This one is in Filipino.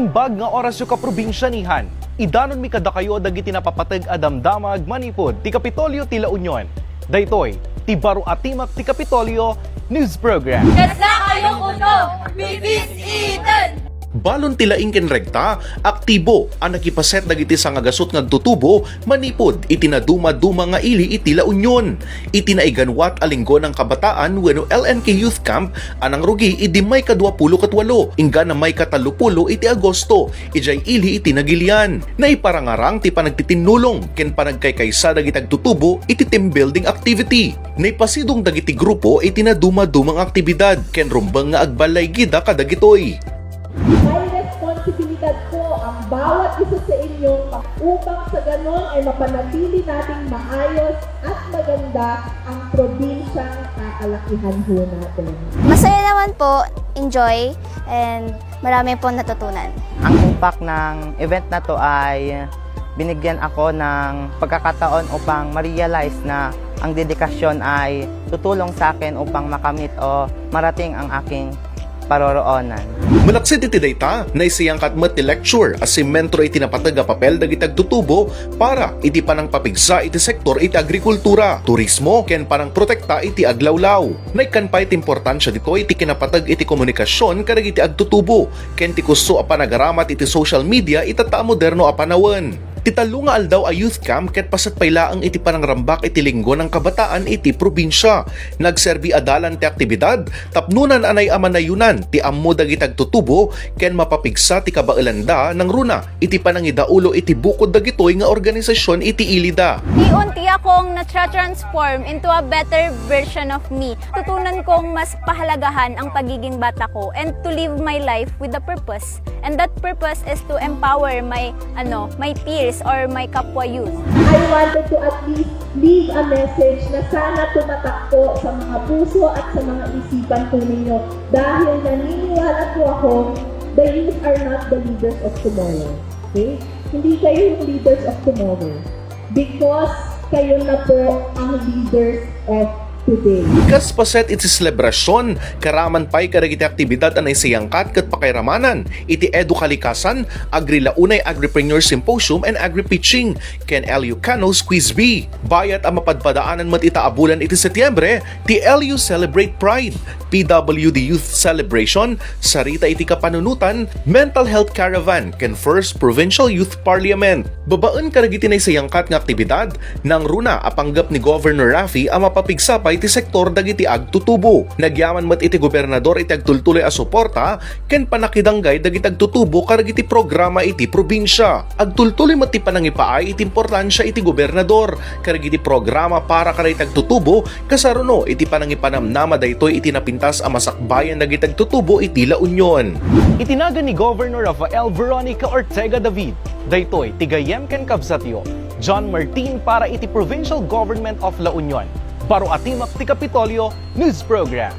Naimbag nga oras yung kaprobinsya nihan. Idanon mi kada kayo dagiti napapatag adamdamag manipod ti Kapitolyo ti La Union. Daytoy, ti Baro Atimak ti Kapitolyo News Program. Kas na kayong uno, bibis iten! Balon tilaing ken rekta, aktibo ang nakipaset dagiti sa ngagasot ngagtutubo, manipod itinaduma-duma nga ili iti La Union. Itinaiganwat alinggo ng kabataan wenno LNK Youth Camp anang rugi idi may ka-28, ingga na may ka-30 iti Agosto, ijay ili iti nagilian. Naiparangarang ti panagtitinulong ken panagkaykaysa dagiti agtutubo iti team building activity. Naipasidong dagiti grupo itinaduma-dumang aktibidad ken rumbang nga agbalay gida kadagitoy. May responsibilidad po ang bawat isa sa inyo upang sa ganon ay mapanatili nating maayos at maganda ang probinsyang kakalakihan po natin. Masaya naman po, enjoy, and marami po natutunan. Ang impact ng event na to ay binigyan ako ng pagkakataon upang ma-realize na ang dedikasyon ay tutulong sa akin upang makamit o marating ang aking paroroonan. Malaksid iti dayta na isiyang katmet ti lecture as mentro iti napatag a papel dagiti agtutubo para iti panang papigsa iti sektor iti agrikultura, turismo ken panang protekta iti aglawlaw. Naikan pa iti importansya dito iti kinapatag iti komunikasyon kadagiti agtutubo ken ti kusto a panagaramat iti social media itata moderno a panawon. Titalo nga aldaw a youth camp ket pasat paylaang iti panangrambak iti linggo ng kabataan iti probinsya. Nagserbi adalan ti aktibidad, tapnunan anay amanayunan ti ammo dagiti agtutubo ken mapapigsa ti kabaelanda ng runa iti panangidaulo iti bukod dagitoy nga organisasyon iti ilida. Unti akong na-transform into a better version of me. Tutunan kong mas pahalagahan ang pagiging bata ko and to live my life with a purpose. And that purpose is to empower my peers or my kapwa youth. I wanted to at least leave a message na sana tumatak po sa mga puso at sa mga isipan po ninyo dahil naniniwala po ako the youth are not the leaders of tomorrow. Okay? Hindi kayo yung leaders of tomorrow because kayo na po ang leaders of today. Kas paset iti selebrasyon, karaman pa'y karagiti aktibidad anay siyangkat kat pakairamanan, iti edukalikasan, agri-launay Agripreneur Symposium and Agri-Pitching, ken LU Canos Quiz B. Bayat ang mapadpadaanan mat itaabulan iti Setyembre, ti LU Celebrate Pride, PWD Youth Celebration, sarita iti kapanunutan, Mental Health Caravan, ken First Provincial Youth Parliament. Babaan karagiti na siyangkat nga aktibidad, nang runa apanggap ni Governor Rafi ang mapapigsa pa iti sektor dagiti agtutubo. Nagyaman mat iti gobernador iti agtultuloy a suporta ken panakidanggay dagiti agtutubo karagiti programa iti probinsya. Agtultuloy mat ti panangipaay iti importansya iti gobernador karagiti programa para karagiti agtutubo kasaruno iti panangipanamnama daytoy iti napintas a masakbayan dagiti agtutubo iti La Union. Itinagan ni Governor Rafael Veronica Ortega David. Daytoy, tigayem ken kabsatyo, John Martin para iti Provincial Government of La Union. Baro Atimak ti Kapitolyo News Program.